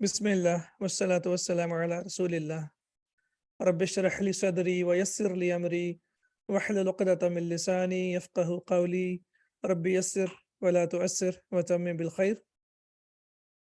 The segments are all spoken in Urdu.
بسم الله والصلاة والسلام على رسول الله رب اشرح لي صدري ويسر لي أمري واحلل عقدة من لساني يفقه قولي رب يسر ولا تعسر وتمم بالخير.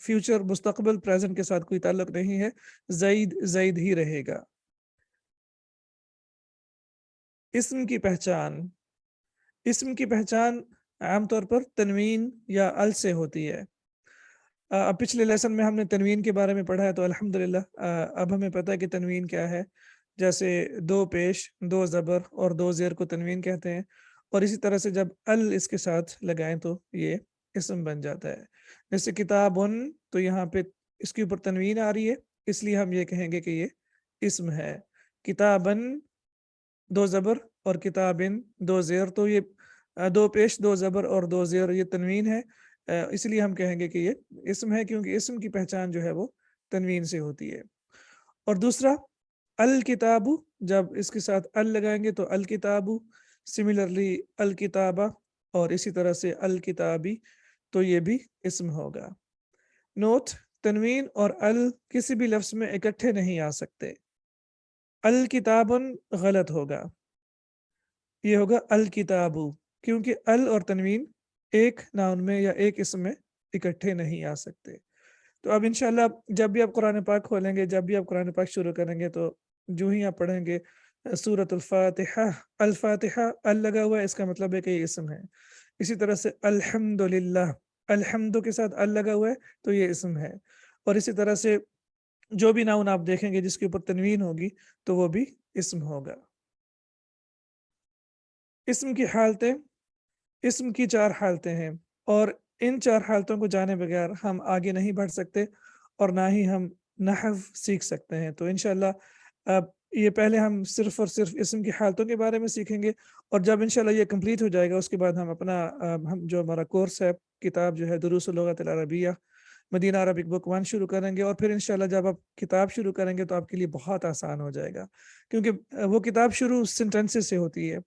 فیوچر مستقبل پریزنٹ کے ساتھ کوئی تعلق نہیں ہے، زید زید ہی رہے گا۔ اسم کی پہچان، اسم کی پہچان عام طور پر تنوین یا ال سے ہوتی ہے۔ اب پچھلے لیسن میں ہم نے تنوین کے بارے میں پڑھا ہے، تو الحمدللہ اب ہمیں پتہ ہے کہ تنوین کیا ہے۔ جیسے دو پیش، دو زبر اور دو زیر کو تنوین کہتے ہیں، اور اسی طرح سے جب ال اس کے ساتھ لگائیں تو یہ اسم بن جاتا ہے۔ جیسے کتابن، تو یہاں پہ اس کے اوپر تنوین آ رہی ہے، اس لیے ہم یہ کہیں گے کہ یہ اسم ہے۔ کتابن دو زبر اور کتابن دو زیر، تو یہ دو پیش، دو زبر اور دو زیر، یہ تنوین ہے، اس لیے ہم کہیں گے کہ یہ اسم ہے، کیونکہ اسم کی پہچان جو ہے وہ تنوین سے ہوتی ہے۔ اور دوسرا الکتاب، جب اس کے ساتھ ال لگائیں گے تو الکتاب، سملرلی الکتابہ، اور اسی طرح سے الکتابی، تو یہ بھی اسم ہوگا۔ نوٹ: تنوین اور ال کسی بھی لفظ میں اکٹھے نہیں آ سکتے۔ الکتابن غلط ہوگا، یہ ہوگا الکتابو، کیونکہ ال اور تنوین ایک ناؤن میں یا ایک اسم میں اکٹھے نہیں آ سکتے۔ تو اب انشاءاللہ جب بھی آپ قرآن پاک کھولیں گے، جب بھی آپ قرآن پاک شروع کریں گے، تو جو ہی آپ پڑھیں گے سورۃ الفاتحہ، الفاتحہ ال لگا ہوا ہے، اس کا مطلب ہے کہ یہ اسم ہے۔ اسی طرح سے الحمدللہ، الحمد کے ساتھ ال لگا ہوا ہے تو یہ اسم ہے۔ اور اسی طرح سے جو بھی ناؤن آپ دیکھیں گے جس کے اوپر تنوین ہوگی تو وہ بھی اسم ہوگا۔ اسم کی حالتیں، اسم کی 4 حالتیں ہیں، اور ان 4 حالتوں کو جانے بغیر ہم آگے نہیں بڑھ سکتے اور نہ ہی ہم نحو سیکھ سکتے ہیں۔ تو انشاءاللہ اب یہ پہلے ہم صرف اور صرف اسم کی حالتوں کے بارے میں سیکھیں گے، اور جب انشاءاللہ یہ کمپلیٹ ہو جائے گا اس کے بعد ہم اپنا ہم جو ہمارا کورس ہے، کتاب جو ہے دروس اللغۃ العربیہ مدینہ عربک بک 1 شروع کریں گے، اور پھر انشاءاللہ جب آپ کتاب شروع کریں گے تو آپ کے لیے بہت آسان ہو جائے گا، کیونکہ وہ کتاب شروع سینٹنسز سے ہوتی ہے،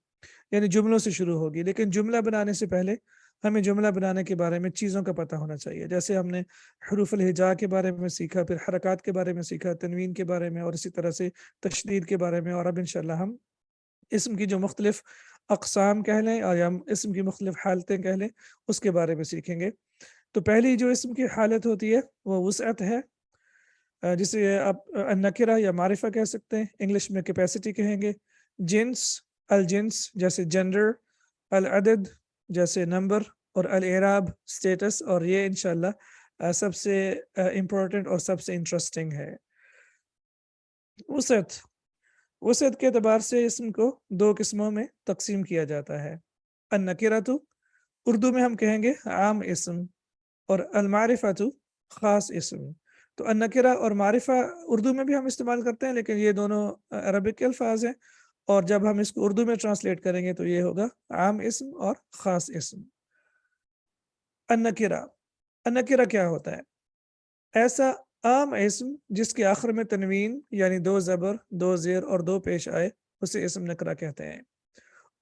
یعنی جملوں سے شروع ہوگی، لیکن جملہ بنانے سے پہلے ہمیں جملہ بنانے کے بارے میں چیزوں کا پتہ ہونا چاہیے۔ جیسے ہم نے حروف الہجاء کے بارے میں سیکھا، پھر حرکات کے بارے میں سیکھا، تنوین کے بارے میں، اور اسی طرح سے تشدید کے بارے میں، اور اب انشاءاللہ ہم اسم کی جو مختلف اقسام کہہ لیں اور ہم اسم کی مختلف حالتیں کہہ لیں اس کے بارے میں سیکھیں گے۔ تو پہلی جو اسم کی حالت ہوتی ہے وہ وسعت ہے، جسے آپ النکرہ یا معرفہ کہہ سکتے ہیں، انگلش میں کیپیسٹی کہیں گے۔ جنس، الجنس جیسے جینڈر، العدد جیسے نمبر، اور الاعراب سٹیٹس، اور یہ انشاءاللہ سب سے امپورٹنٹ اور سب سے انٹرسٹنگ ہے۔ وسعت، وسعت کے اعتبار سے اسم کو 2 قسموں میں تقسیم کیا جاتا ہے۔ النکرۃ، اردو میں ہم کہیں گے عام اسم، اور المعرفۃ خاص اسم۔ تو النکرہ اور معرفہ اردو میں بھی ہم استعمال کرتے ہیں، لیکن یہ دونوں عربک کے الفاظ ہیں، اور جب ہم اس کو اردو میں ٹرانسلیٹ کریں گے تو یہ ہوگا عام اسم اور خاص اسم۔ النکرہ، النکرہ کیا ہوتا ہے؟ ایسا عام اسم جس کے آخر میں تنوین یعنی 2 زبر، 2 زیر اور 2 پیش آئے، اسے اسم نکرہ کہتے ہیں،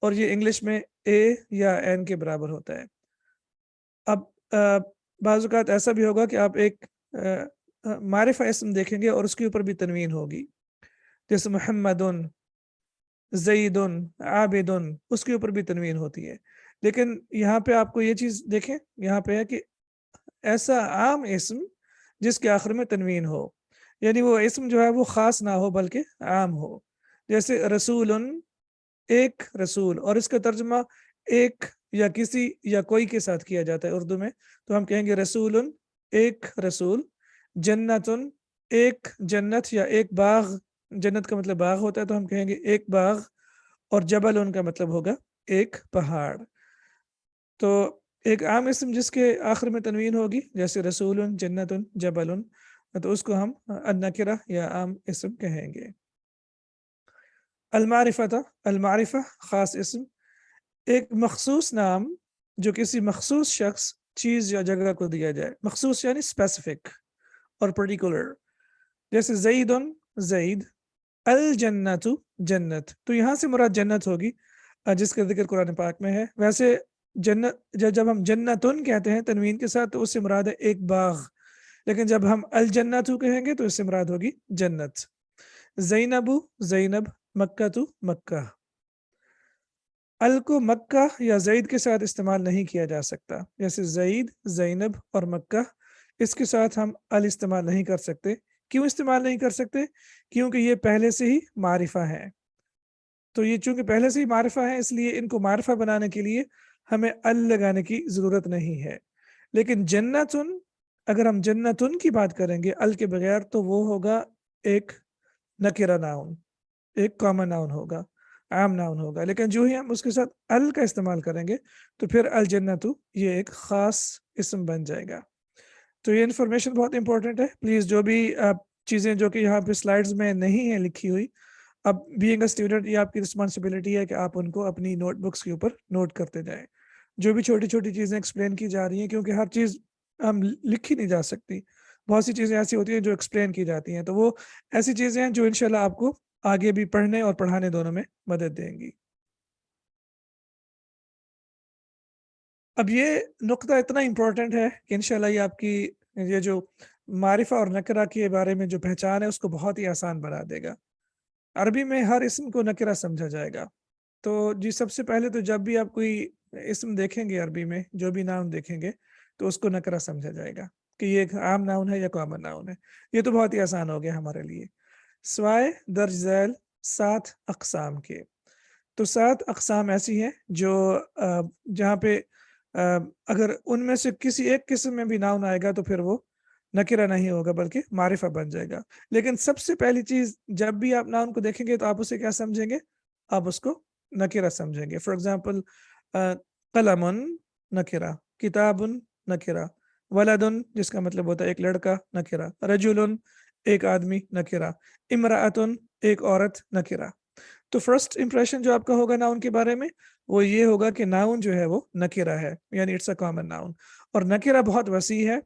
اور یہ انگلش میں اے یا این کے برابر ہوتا ہے۔ اب بعض اوقات ایسا بھی ہوگا کہ آپ ایک معرفہ اسم دیکھیں گے اور اس کے اوپر بھی تنوین ہوگی، جیسے محمدن، زیدن، عابدن، اس کے اوپر بھی تنوین ہوتی ہے۔ لیکن یہاں پہ آپ کو یہ چیز دیکھیں، یہاں پہ ہے کہ ایسا عام اسم جس کے آخر میں تنوین ہو، یعنی وہ اسم جو ہے وہ خاص نہ ہو بلکہ عام ہو۔ جیسے رسول، ایک رسول، اور اس کا ترجمہ ایک یا کسی یا کوئی کے ساتھ کیا جاتا ہے اردو میں، تو ہم کہیں گے رسول، ایک رسول۔ جنتن، ایک جنت یا ایک باغ، جنت کا مطلب باغ ہوتا ہے تو ہم کہیں گے ایک باغ، اور جبل ان کا مطلب ہوگا ایک پہاڑ۔ تو ایک عام اسم جس کے آخر میں تنوین ہوگی جیسے رسول، جنت، جبل، تو اس کو ہم النکرہ یا عام اسم کہیں گے۔ المعرفہ، المعرفہ خاص اسم، ایک مخصوص نام جو کسی مخصوص شخص، چیز یا جگہ کو دیا جائے، مخصوص یعنی اسپیسیفک اور پرٹیکولر۔ جیسے زیدن، زید، الجنت، جنت، تو یہاں سے مراد جنت ہوگی جس کا ذکر قرآن پاک میں ہے۔ ویسے جنت جب ہم جنتن کہتے ہیں تنوین کے ساتھ تو اس سے مراد ہے ایک باغ، لیکن جب ہم الجنت کہیں گے تو اس سے مراد ہوگی جنت۔ زینب، زینب، مکہ تو مکہ، ال کو مکہ یا زید کے ساتھ استعمال نہیں کیا جا سکتا، جیسے زید، زینب اور مکہ اس کے ساتھ ہم ال استعمال نہیں کر سکتے. کیوں استعمال نہیں کر سکتے؟ کیونکہ یہ پہلے سے ہی معرفہ ہے. تو یہ چونکہ پہلے سے ہی معرفہ ہے اس لیے ان کو معرفہ بنانے کے لیے ہمیں ال لگانے کی ضرورت نہیں ہے. لیکن جنتن، اگر ہم جنتن کی بات کریں گے ال کے بغیر تو وہ ہوگا ایک نکرہ ناؤن، ایک کامن ناؤن ہوگا، عام ناؤن ہوگا. لیکن جو ہی ہم اس کے ساتھ ال کا استعمال کریں گے تو پھر الجنتو یہ ایک خاص اسم بن جائے گا. تو یہ انفارمیشن بہت امپورٹنٹ ہے. پلیز جو بھی چیزیں جو کہ یہاں پہ سلائڈز میں نہیں ہیں لکھی ہوئی، اب بینگ اے اسٹوڈنٹ یہ آپ کی رسپانسبلٹی ہے کہ آپ ان کو اپنی نوٹ بکس کے اوپر نوٹ کرتے جائیں. جو بھی چھوٹی چھوٹی چیزیں ایکسپلین کی جا رہی ہیں، کیونکہ ہر چیز ہم لکھی نہیں جا سکتی، بہت سی چیزیں ایسی ہوتی ہیں جو ایکسپلین کی جاتی ہیں، تو وہ ایسی چیزیں ہیں جو انشاءاللہ آپ کو آگے بھی پڑھنے اور پڑھانے دونوں میں مدد دیں گی. اب یہ نقطہ اتنا امپورٹنٹ ہے کہ انشاءاللہ یہ آپ کی یہ جو معرفہ اور نکرہ کے بارے میں جو پہچان ہے اس کو بہت ہی آسان بنا دے گا. عربی میں ہر اسم کو نکرہ سمجھا جائے گا. تو جی سب سے پہلے تو جب بھی آپ کوئی اسم دیکھیں گے عربی میں، جو بھی ناؤن دیکھیں گے تو اس کو نکرہ سمجھا جائے گا کہ یہ ایک عام ناؤن ہے یا کامن ناؤن ہے. یہ تو بہت ہی آسان ہو گیا ہمارے لیے. سوائے درج ذیل 7 اقسام کے. تو 7 اقسام ایسی ہیں جو جہاں پہ اگر ان میں سے کسی ایک قسم میں بھی ناؤن آئے گا تو پھر وہ نکرہ نہیں ہوگا بلکہ معرفہ بن جائے گا. لیکن سب سے پہلی چیز جب بھی آپ ناؤن کو دیکھیں گے تو آپ اسے کیا سمجھیں گے؟ آپ اس کو نکرہ سمجھیں گے. فار ایگزامپل قلم نکرہ، کتاب نکرہ، ولد جس کا مطلب ہوتا ہے ایک لڑکا نکرہ، رجل ایک آدمی نکرہ، امرأۃ ایک عورت نکرہ. تو فرسٹ امپریشن جو آپ کا ہوگا ناؤن کے بارے میں وہ یہ ہوگا کہ ناؤن جو ہے وہ نکرہ ہے، یعنی اٹس اے کامن ناؤن. اور نکرہ بہت وسیع ہے،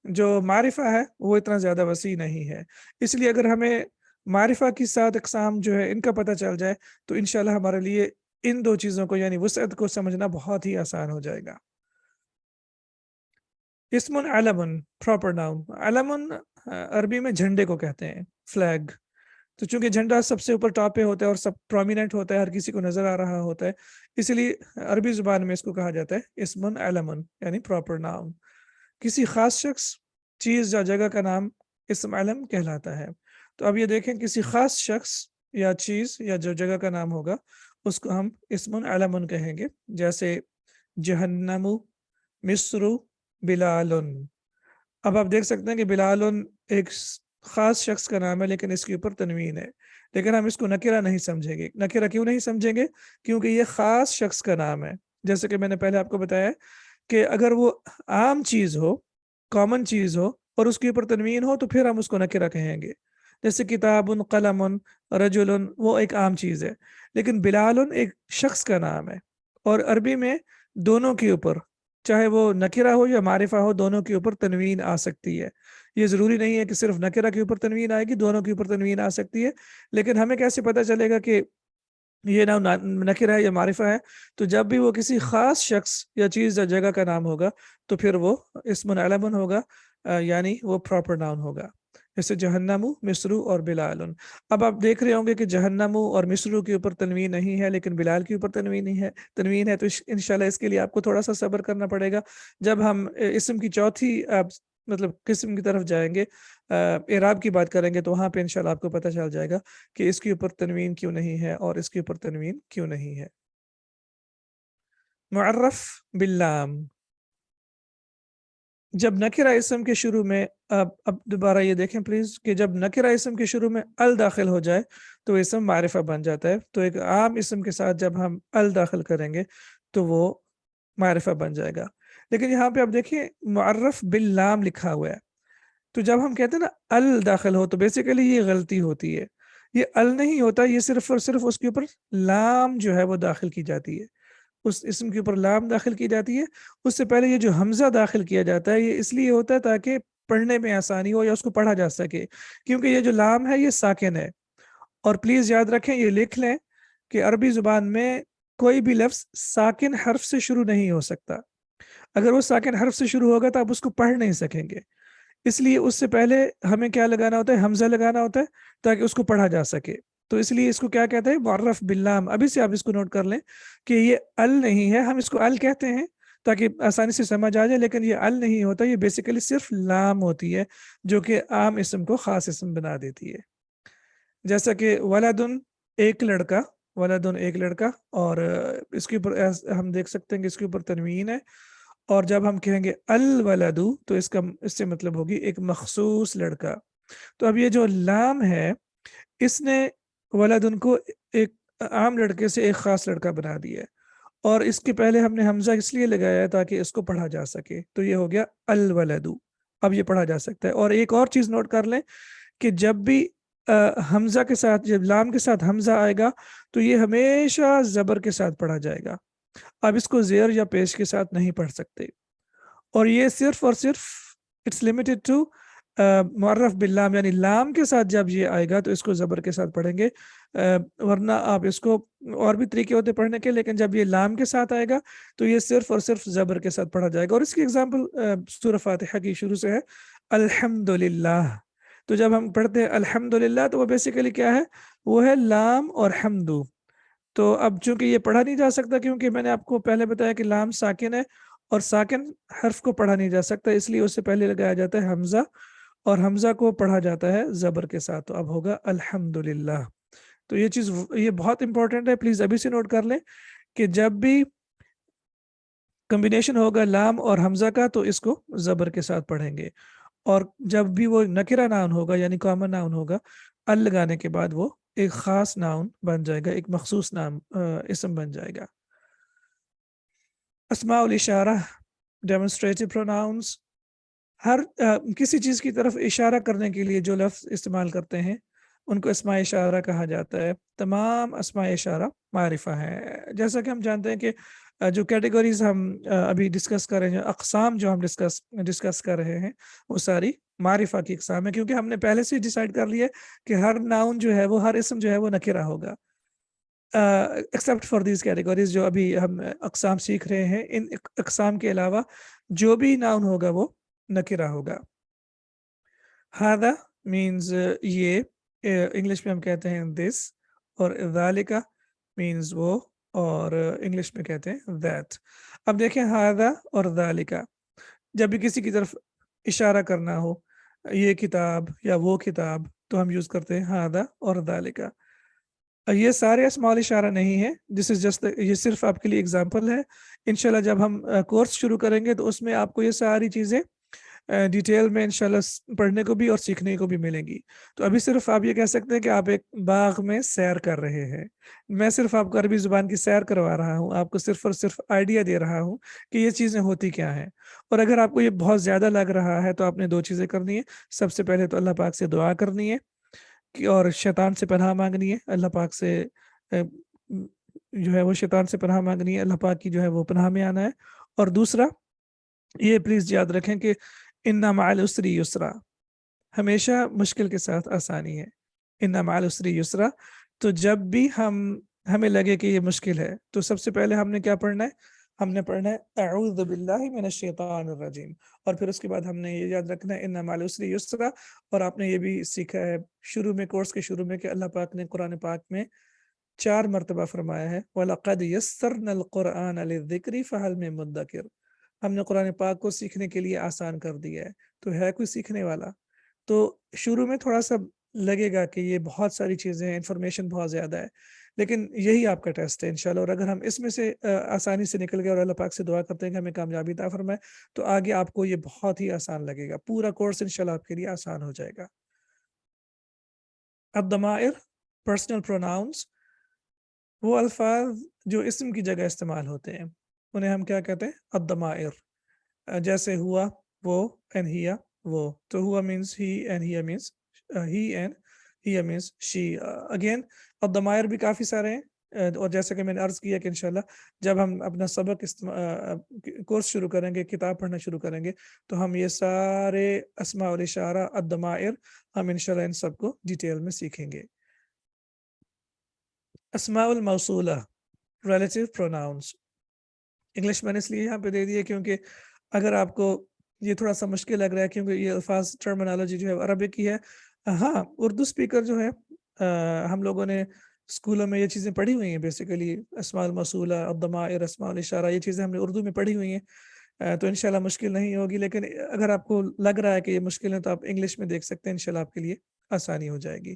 جو معرفہ ہے وہ اتنا زیادہ وسیع نہیں ہے. اس لیے اگر ہمیں معرفہ کی 7 اقسام جو ہے ان کا پتہ چل جائے تو انشاءاللہ ہمارے لیے ان دو چیزوں کو یعنی وسعت کو سمجھنا بہت ہی آسان ہو جائے گا. اسم علم، پراپر ناؤن. علم عربی میں جھنڈے کو کہتے ہیں، فلیگ. تو چونکہ جھنڈا سب سے اوپر ٹاپ پہ ہوتا ہے اور سب پرومیننٹ ہوتا ہے، ہر کسی کو نظر آ رہا ہوتا ہے، اسی لیے عربی زبان میں اس کو کہا جاتا ہے اسم علم یعنی پراپر ناؤن. کسی خاص شخص، چیز یا جگہ کا نام اسم علم کہلاتا ہے. تو اب یہ دیکھیں کسی خاص شخص یا چیز یا جو جگہ کا نام ہوگا اس کو ہم اسم علم کہیں گے. جیسے جہنم، مصر، بلال. اب آپ دیکھ سکتے ہیں کہ بلال ایک خاص شخص کا نام ہے لیکن اس کے اوپر تنوین ہے، لیکن ہم اس کو نکرہ نہیں سمجھیں گے. نکرہ کیوں نہیں سمجھیں گے؟ کیونکہ یہ خاص شخص کا نام ہے. جیسے کہ میں نے پہلے آپ کو بتایا کہ اگر وہ عام چیز ہو، کامن چیز ہو اور اس کے اوپر تنوین ہو تو پھر ہم اس کو نکرہ کہیں گے. جیسے کتاب، قلم، رجل وہ ایک عام چیز ہے، لیکن بلال ایک شخص کا نام ہے. اور عربی میں دونوں کے اوپر، چاہے وہ نکرہ ہو یا معرفہ ہو، دونوں کے اوپر تنوین آ سکتی ہے. یہ ضروری نہیں ہے کہ صرف نکرہ کے اوپر تنوین آئے گی، دونوں کے اوپر تنوین آ سکتی ہے. لیکن ہمیں کیسے پتہ چلے گا کہ یہ نام نکرہ ہے یا معرفہ ہے؟ تو جب بھی وہ کسی خاص شخص یا چیز یا جگہ کا نام ہوگا تو پھر وہ اسم علم ہوگا، یعنی وہ پراپر ناؤن ہوگا. جیسے جہنم، مصر اور بلال. اب آپ دیکھ رہے ہوں گے کہ جہنم اور مصر کے اوپر تنوین نہیں ہے لیکن بلال کے اوپر تنوین ہے. تو انشاءاللہ اس کے لیے آپ کو تھوڑا سا صبر کرنا پڑے گا. جب ہم اسم کی چوتھی مطلب قسم کی طرف جائیں گے، اعراب کی بات کریں گے، تو وہاں پہ انشاءاللہ آپ کو پتہ چل جائے گا کہ اس کے اوپر تنوین کیوں نہیں ہے اور اس کے اوپر تنوین کیوں نہیں ہے. معرف باللام. جب نکرہ اسم کے شروع میں اب دوبارہ یہ دیکھیں پلیز کہ جب نکرہ اسم کے شروع میں ال داخل ہو جائے تو اسم معرفہ بن جاتا ہے. تو ایک عام اسم کے ساتھ جب ہم ال داخل کریں گے تو وہ معرفہ بن جائے گا. لیکن یہاں پہ آپ دیکھیں معرف باللام لکھا ہوا ہے. تو جب ہم کہتے ہیں نا ال داخل ہو تو بیسیکلی یہ غلطی ہوتی ہے. یہ ال نہیں ہوتا، یہ صرف اور صرف اس کے اوپر لام جو ہے وہ داخل کی جاتی ہے. اس اسم کے اوپر لام داخل کی جاتی ہے. اس سے پہلے یہ جو حمزہ داخل کیا جاتا ہے یہ اس لیے ہوتا ہے تاکہ پڑھنے میں آسانی ہو یا اس کو پڑھا جا سکے، کیونکہ یہ جو لام ہے یہ ساکن ہے. اور پلیز یاد رکھیں، یہ لکھ لیں کہ عربی زبان میں کوئی بھی لفظ ساکن حرف سے شروع نہیں ہو سکتا. اگر وہ ساکن حرف سے شروع ہوگا تو آپ اس کو پڑھ نہیں سکیں گے. اس لیے اس سے پہلے ہمیں کیا لگانا ہوتا ہے؟ حمزہ لگانا ہوتا ہے تاکہ اس کو پڑھا جا سکے. تو اس لیے اس کو کیا کہتے ہیں؟ معرف باللام. ابھی سے آپ اس کو نوٹ کر لیں کہ یہ ال نہیں ہے، ہم اس کو ال کہتے ہیں تاکہ آسانی سے سمجھ آ جائے. لیکن یہ ال نہیں ہوتا, یہ بیسیکلی صرف لام ہوتی ہے جو کہ عام اسم کو خاص اسم بنا دیتی ہے. جیسا کہ ولدن ایک لڑکا, ولدن ایک لڑکا, اور اس کے اوپر ہم دیکھ سکتے ہیں کہ اس کے اوپر تنوین ہے, اور جب ہم کہیں گے الولدو تو اس سے مطلب ہوگی ایک مخصوص لڑکا. تو اب یہ جو لام ہے اس نے ولدن کو ایک عام لڑکے سے ایک خاص لڑکا بنا دیا ہے, اور اس کے پہلے ہم نے حمزہ اس لیے لگایا ہے تاکہ اس کو پڑھا جا سکے, تو یہ ہو گیا الولدو. اب یہ پڑھا جا سکتا ہے. اور ایک اور چیز نوٹ کر لیں کہ جب بھی حمزہ کے ساتھ, جب لام کے ساتھ حمزہ آئے گا تو یہ ہمیشہ زبر کے ساتھ پڑھا جائے گا. اب اس کو زیر یا پیش کے ساتھ نہیں پڑھ سکتے, اور یہ صرف اور صرف اٹس لمیٹڈ ٹو معرف باللام, یعنی لام کے ساتھ جب یہ آئے گا تو اس کو زبر کے ساتھ پڑھیں گے, ورنہ آپ اس کو اور بھی طریقے ہوتے پڑھنے کے, لیکن جب یہ لام کے ساتھ آئے گا تو یہ صرف اور صرف زبر کے ساتھ پڑھا جائے گا. اور اس کی اگزامپل سورہ فاتحہ کی شروع سے ہے الحمدللہ. تو جب ہم پڑھتے ہیں الحمدللہ تو وہ بیسیکلی کیا ہے, وہ ہے لام اور حمدو. تو اب چونکہ یہ پڑھا نہیں جا سکتا کیونکہ میں نے آپ کو پہلے بتایا کہ لام ساکن ہے, اور ساکن حرف کو پڑھا نہیں جا سکتا, اس لیے اس سے پہلے لگایا جاتا ہے حمزہ, اور حمزہ کو پڑھا جاتا ہے زبر کے ساتھ. تو اب ہوگا الحمدللہ. تو یہ چیز یہ بہت امپورٹنٹ ہے, پلیز ابھی سے نوٹ کر لیں کہ جب بھی کمبینیشن ہوگا لام اور حمزہ کا تو اس کو زبر کے ساتھ پڑھیں گے, اور جب بھی وہ نکرہ ناؤن ہوگا یعنی کامن ناؤن ہوگا, ال لگانے کے بعد وہ ایک خاص ناؤن بن جائے گا, ایک مخصوص نام اسم بن جائے گا. اسماء الاشارہ ڈیمونسٹریٹو پروناؤنس, ہر کسی چیز کی طرف اشارہ کرنے کے لیے جو لفظ استعمال کرتے ہیں ان کو اسماء اشارہ کہا جاتا ہے. تمام اسماء اشارہ معرفہ ہیں. جیسا کہ ہم جانتے ہیں کہ جو کیٹیگریز ہم ابھی ڈسکس کر رہے ہیں, اقسام جو ہم ڈسکس کر رہے ہیں, وہ ساری معرفہ کی اقسام ہے, کیونکہ ہم نے پہلے سے ڈیسائیڈ کر لیا کہ ہر ناؤن جو ہے وہ, ہر اسم جو ہے وہ نکرہ ہوگا, ایکسیپٹ فار دیز کیٹیگریز جو ابھی ہم اقسام سیکھ رہے ہیں. ان اقسام کے علاوہ جو بھی ناؤن ہوگا وہ نکرہ ہوگا. ہذا مینز یہ, انگلش میں ہم کہتے ہیں دس, اور ذالک مینز وہ, اور انگلش میں کہتے ہیں that. اب دیکھیں ہذا اور ذالک, جب بھی کسی کی طرف اشارہ کرنا ہو, یہ کتاب یا وہ کتاب, تو ہم یوز کرتے ہیں ہذا اور ذالک. یہ سارے اسماء الاشارہ نہیں ہے, دس از جسٹ, یہ صرف آپ کے لیے اگزامپل ہے. انشاءاللہ جب ہم کورس شروع کریں گے تو اس میں آپ کو یہ ساری چیزیں ڈیٹیل میں انشاءاللہ پڑھنے کو بھی اور سیکھنے کو بھی ملیں گی. تو ابھی صرف آپ یہ کہہ سکتے ہیں کہ آپ ایک باغ میں سیر کر رہے ہیں. میں صرف آپ کو عربی زبان کی سیر کروا رہا ہوں, آپ کو صرف اور صرف آئیڈیا دے رہا ہوں کہ یہ چیزیں ہوتی کیا ہیں. اور اگر آپ کو یہ بہت زیادہ لگ رہا ہے تو آپ نے دو چیزیں کرنی ہے. سب سے پہلے تو اللہ پاک سے دعا کرنی ہے, اور شیطان سے پناہ مانگنی ہے. اللہ پاک سے جو ہے وہ شیطان سے پناہ مانگنی ہے, اللہ پاک کی جو ہے وہ پناہ میں آنا ہے. اور دوسرا یہ پلیز یاد رکھیں کہ ان مع العسر یسرا, ہمیشہ مشکل کے ساتھ آسانی ہے. ان مع العسر یسرا, تو جب بھی ہمیں لگے کہ یہ مشکل ہے تو سب سے پہلے ہم نے کیا پڑھنا ہے, ہم نے پڑھنا ہے اعوذ باللہ من الشیطان الرجیم, اور پھر اس کے بعد ہم نے یہ یاد رکھنا ہے ان مع العسر یسرا. اور آپ نے یہ بھی سیکھا ہے شروع میں, کورس کے شروع میں, کہ اللہ پاک نے قرآن پاک میں 4 مرتبہ فرمایا ہے وَلَقَدْ يَسَّرْنَا الْقُرْآنَ لِلذِّكْرِ فَهَلْ مِن مُدَّكِرٍ, ہم نے قرآن پاک کو سیکھنے کے لیے آسان کر دیا ہے, تو ہے کوئی سیکھنے والا. تو شروع میں تھوڑا سا لگے گا کہ یہ بہت ساری چیزیں ہیں, انفارمیشن بہت زیادہ ہے, لیکن یہی آپ کا ٹیسٹ ہے انشاءاللہ. اور اگر ہم اس میں سے آسانی سے نکل گئے اور اللہ پاک سے دعا کرتے ہیں کہ ہمیں کامیابی عطا فرمائے, تو آگے آپ کو یہ بہت ہی آسان لگے گا. پورا کورس انشاءاللہ آپ کے لیے آسان ہو جائے گا. الضمائر پرسنل پروناؤنس, وہ الفاظ جو اسم کی جگہ استعمال ہوتے ہیں انہیں ہم کیا کہتے ہیں, الضمائر. جیسے ہوا, وہ, and ہیا, وہ. تو ہوا means he and Haya means he and Haya means she. Again الضمائر بھی کافی سارے ہیں, اور جیسے کہ میں نے عرض کیا کہ انشاءاللہ جب ہم اپنا سبق کورس شروع کریں گے, کتاب پڑھنا شروع کریں گے, تو ہم یہ سارے اسماء الاشارہ الضمائر ہم انشاءاللہ ان سب کو ڈیٹیل میں سیکھیں گے. اسماء الموصولہ ریلیٹیو پروناؤنس, انگلش میں نے اس لیے یہاں پہ دے دیا کیونکہ اگر آپ کو یہ تھوڑا سا مشکل لگ رہا ہے کیونکہ یہ الفاظ ٹرمنالوجی جو ہے عربک کی ہے. ہاں اردو سپیکر جو ہے ہم لوگوں نے اسکولوں میں یہ چیزیں پڑھی ہوئی ہیں بیسیکلی، اسماء الموصولہ، الضمائر، اسماء الاشارہ، یہ چیزیں ہم نے اردو میں پڑھی ہوئی ہیں، تو انشاءاللہ مشکل نہیں ہوگی. لیکن اگر آپ کو لگ رہا ہے کہ یہ مشکل ہے تو آپ انگلش میں دیکھ سکتے ہیں، انشاءاللہ آپ کے لیے آسانی ہو جائے گی.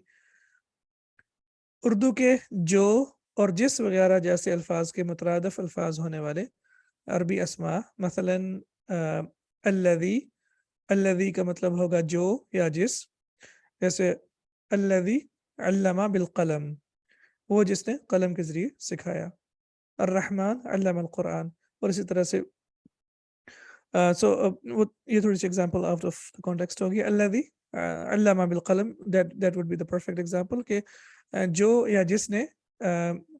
اردو کے جو اور جس وغیرہ جیسے الفاظ کے مترادف الفاظ ہونے والے عربی اسماء، مثلاً الذی، الذی کا مطلب ہوگا جو یا جس، جیسے الذی علم بالقلم، وہ جس نے قلم کے ذریعے سکھایا. الرحمن علم القرآن، اور اسی طرح سے یہ تھوڑی سی ایگزامپل آؤٹ آف کانٹیکسٹ ہوگی. الذی علم بالقلم، that would be the perfect example کہ جو یا جس نے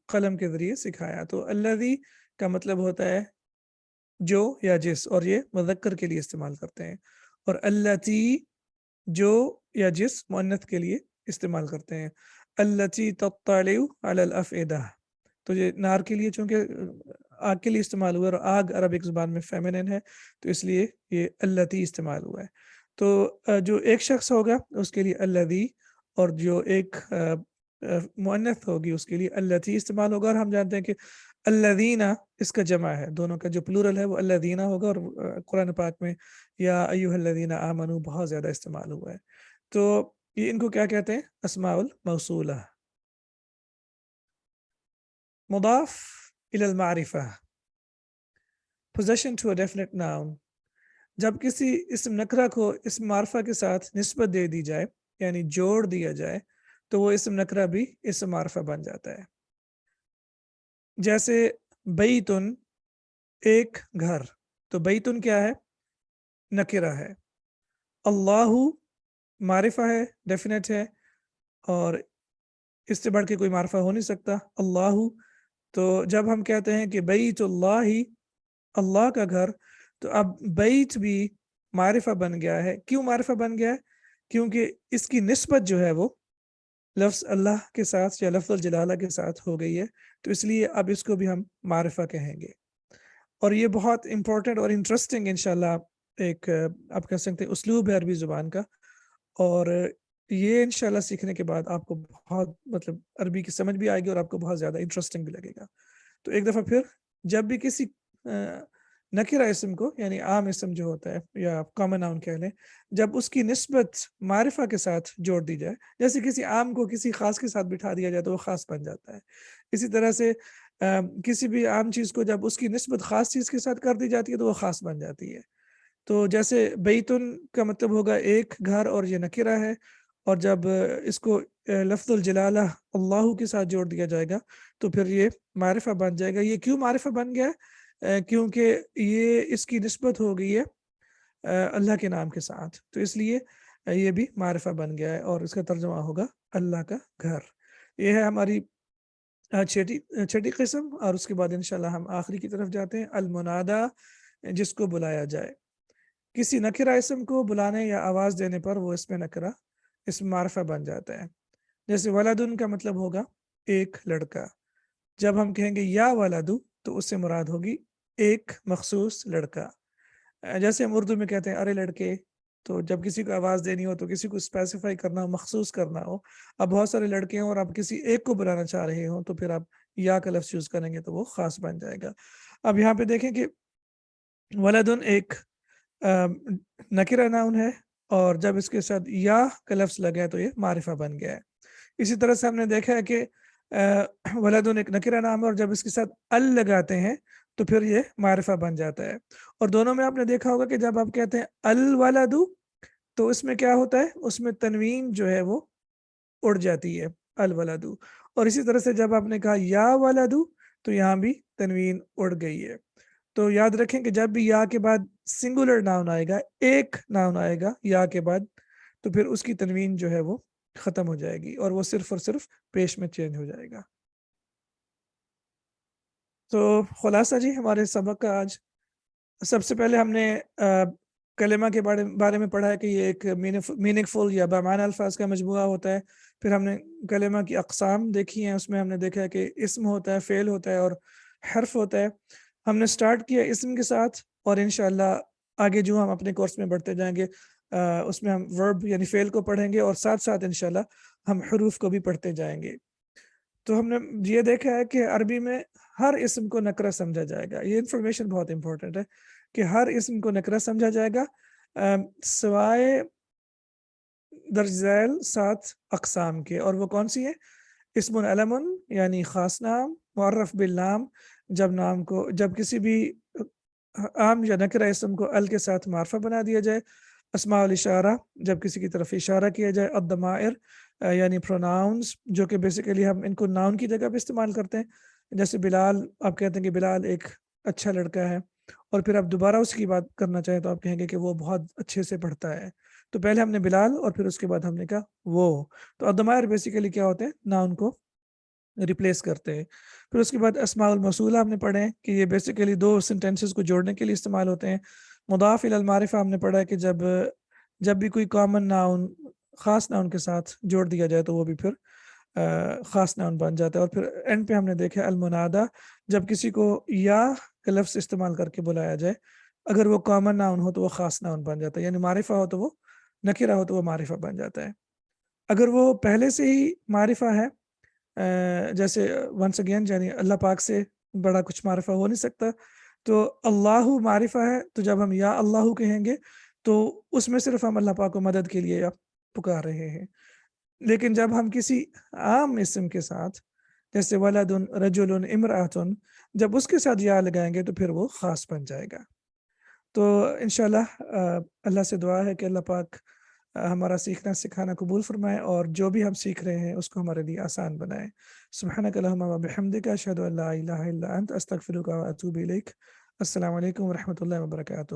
قلم کے ذریعے سکھایا. تو الذی کا مطلب ہوتا ہے جو یا جس، اور یہ مذکر کے لیے استعمال کرتے ہیں. اور اللاتی جو یا جس مؤنث کے لیے استعمال کرتے ہیں. اللاتی تطلع علی الافئدہ، تو یہ نار کے لیے چونکہ آگ کے لیے استعمال ہوا ہے، اور آگ عربک زبان میں فیمنن ہے تو اس لیے یہ اللاتی استعمال ہوا ہے. تو جو ایک شخص ہوگا اس کے لیے الذی، اور جو ایک مؤنث ہوگی اس کے لیے اللاتی استعمال ہوگا. اور ہم جانتے ہیں کہ الذین اس کا جمع ہے، دونوں کا جو پلورل ہے وہ الذین ہوگا، اور قرآن پاک میں یا ایھا الذین آمنوا بہت زیادہ استعمال ہوا ہے. تو یہ ان کو کیا کہتے ہیں؟ اسماء الموصولہ. مضاف الی المعرفہ، possession to a definite noun. جب کسی اسم نکرہ کو اسم معرفہ کے ساتھ نسبت دے دی جائے، یعنی جوڑ دیا جائے، تو وہ اسم نکرہ بھی اسم معرفہ بن جاتا ہے. جیسے بیتن، ایک گھر، تو بیتن کیا ہے؟ نکرہ ہے. اللہ معرفہ ہے، ڈیفینیٹ ہے، اور اس سے بڑھ کے کوئی معرفہ ہو نہیں سکتا. اللہ، تو جب ہم کہتے ہیں کہ بیت اللہ، اللہ کا گھر، تو اب بیت بھی معرفہ بن گیا ہے. کیوں معرفہ بن گیا ہے؟ کیونکہ اس کی نسبت جو ہے وہ لفظ اللہ کے ساتھ یا لفظ الجلالہ کے ساتھ ہو گئی ہے، تو اس لیے اب اس کو بھی ہم معرفہ کہیں گے. اور یہ بہت امپورٹنٹ اور انٹرسٹنگ انشاءاللہ ایک آپ کہہ سکتے ہیں اسلوب ہے عربی زبان کا. اور یہ انشاءاللہ سیکھنے کے بعد آپ کو بہت مطلب عربی کی سمجھ بھی آئے گی، اور آپ کو بہت زیادہ انٹرسٹنگ بھی لگے گا. تو ایک دفعہ پھر، جب بھی کسی نکرہ اسم کو، یعنی عام اسم جو ہوتا ہے یا کامن ناؤن کہہ لیں، جب اس کی نسبت معرفہ کے ساتھ جوڑ دی جائے، جیسے کسی عام کو کسی خاص کے ساتھ بٹھا دیا جائے تو وہ خاص بن جاتا ہے. اسی طرح سے کسی بھی عام چیز کو جب اس کی نسبت خاص چیز کے ساتھ کر دی جاتی ہے تو وہ خاص بن جاتی ہے. تو جیسے بیتن کا مطلب ہوگا ایک گھر، اور یہ نکرہ ہے، اور جب اس کو لفظ الجلالہ اللہ کے ساتھ جوڑ دیا جائے گا تو پھر یہ معرفہ بن جائے گا. یہ کیوں معرفہ بن گیا ہے؟ کیونکہ یہ اس کی نسبت ہو گئی ہے اللہ کے نام کے ساتھ، تو اس لیے یہ بھی معرفہ بن گیا ہے، اور اس کا ترجمہ ہوگا اللہ کا گھر. یہ ہے ہماری چھٹی قسم. اور اس کے بعد انشاءاللہ ہم آخری کی طرف جاتے ہیں، المنادہ، جس کو بلایا جائے. کسی نکرہ اسم کو بلانے یا آواز دینے پر وہ اسم نکرہ اسم معرفہ بن جاتا ہے. جیسے ولدن کا مطلب ہوگا ایک لڑکا. جب ہم کہیں گے یا ولدو تو اس سے مراد ہوگی ایک مخصوص لڑکا. جیسے ہم اردو میں کہتے ہیں ارے لڑکے، تو جب کسی کو آواز دینی ہو تو کسی کو اسپیسیفائی کرنا ہو، مخصوص کرنا ہو. اب بہت سارے لڑکے ہیں اور آپ کسی ایک کو بلانا چاہ رہے ہوں تو پھر آپ یا کا لفظ یوز کریں گے تو وہ خاص بن جائے گا. اب یہاں پہ دیکھیں کہ ولدن ایک نکرہ ناؤن ہے، اور جب اس کے ساتھ یا کا لفظ لگا ہے تو یہ معرفہ بن گیا ہے. اسی طرح سے ہم نے دیکھا ہے کہ ولدن ایک نکرہ نام ہے، اور جب اس کے ساتھ ال لگاتے ہیں تو پھر یہ معرفہ بن جاتا ہے. اور دونوں میں آپ نے دیکھا ہوگا کہ جب آپ کہتے ہیں الولدو تو اس میں کیا ہوتا ہے؟ اس میں تنوین جو ہے وہ اڑ جاتی ہے، الولدو. اور اسی طرح سے جب آپ نے کہا یا ولدو تو یہاں بھی تنوین اڑ گئی ہے. تو یاد رکھیں کہ جب بھی یا کے بعد سنگولر ناؤن آئے گا، ایک ناؤن آئے گا یا کے بعد، تو پھر اس کی تنوین جو ہے وہ ختم ہو جائے گی، اور وہ صرف اور صرف پیش میں چینج ہو جائے گا. تو خلاصہ جی ہمارے سبق کا آج، سب سے پہلے ہم نے کلمہ کے بارے میں پڑھا ہے کہ یہ ایک میننگ فل یا بامعنی الفاظ کا مجموعہ ہوتا ہے. پھر ہم نے کلمہ کی اقسام دیکھی ہیں، اس میں ہم نے دیکھا ہے کہ اسم ہوتا ہے، فعل ہوتا ہے، اور حرف ہوتا ہے. ہم نے سٹارٹ کیا اسم کے ساتھ، اور انشاءاللہ آگے جو ہم اپنے کورس میں بڑھتے جائیں گے اس میں ہم ورب یعنی فعل کو پڑھیں گے، اور ساتھ ساتھ انشاءاللہ ہم حروف کو بھی پڑھتے جائیں گے. تو ہم نے یہ دیکھا ہے کہ عربی میں ہر اسم کو نکرہ سمجھا جائے گا. یہ انفارمیشن بہت امپورٹنٹ ہے کہ ہر اسم کو نکرہ سمجھا جائے گا سوائے درج ذیل 7 اقسام کے. اور وہ کون سی ہے؟ اسم علم یعنی خاص نام، معرف بالنام جب کسی بھی عام یا نکرہ اسم کو ال کے ساتھ معرفہ بنا دیا جائے، اسماء الاشارہ جب کسی کی طرف اشارہ کیا جائے، الضمائر یعنی پروناؤنس جو کہ بیسیکلی ہم ان کو ناؤن کی جگہ پہ استعمال کرتے ہیں. جیسے بلال، آپ کہتے ہیں کہ بلال ایک اچھا لڑکا ہے، اور پھر آپ دوبارہ اس کی بات کرنا چاہیں تو آپ کہیں گے کہ وہ بہت اچھے سے پڑھتا ہے. تو پہلے ہم نے بلال اور پھر اس کے بعد ہم نے کہا وہ. تو الضمائر بیسیکلی کیا ہوتے ہیں؟ ناؤن کو ریپلیس کرتے ہیں. پھر اس کے بعد اسماء الموصولہ ہم نے پڑھے ہیں کہ یہ بیسیکلی 2 سینٹینسز کو جوڑنے کے لیے استعمال ہوتے ہیں. مضاف الی المعرفہ ہم نے پڑھا ہے کہ جب بھی کوئی کامن ناؤن خاص ناؤن کے ساتھ جوڑ دیا جائے تو وہ بھی پھر خاص ناؤن بن جاتا ہے. اور پھر اینڈ پہ ہم نے دیکھا المنادہ، جب کسی کو یا کا لفظ استعمال کر کے بلایا جائے، اگر وہ کامن ناؤن ہو تو وہ خاص ناؤن بن جاتا ہے، یعنی معرفہ ہو تو وہ نکرہ ہو تو وہ معرفہ بن جاتا ہے. اگر وہ پہلے سے ہی معرفہ ہے، جیسے ونس اگین یعنی اللہ پاک سے بڑا کچھ معرفہ ہو نہیں سکتا، تو اللہ معرفہ ہے، تو جب ہم یا اللہ کہیں گے تو اس میں صرف ہم اللہ پاک کو مدد کے لیے پکار رہے ہیں. لیکن جب ہم کسی عام اسم کے ساتھ جیسے ولد، رجل، امرأۃ، جب اس کے ساتھ یا لگائیں گے تو پھر وہ خاص بن جائے گا. تو انشاءاللہ اللہ سے دعا ہے کہ اللہ پاک ہمارا سیکھنا سکھانا قبول فرمائے، اور جو بھی ہم سیکھ رہے ہیں اس کو ہمارے لیے آسان بنائے. سبحانک اللہم و بحمدک، اشہد ان لا الہ الا انت، استغفرک و اتوب الیک. السلام علیکم ورحمۃ اللہ وبرکاتہ.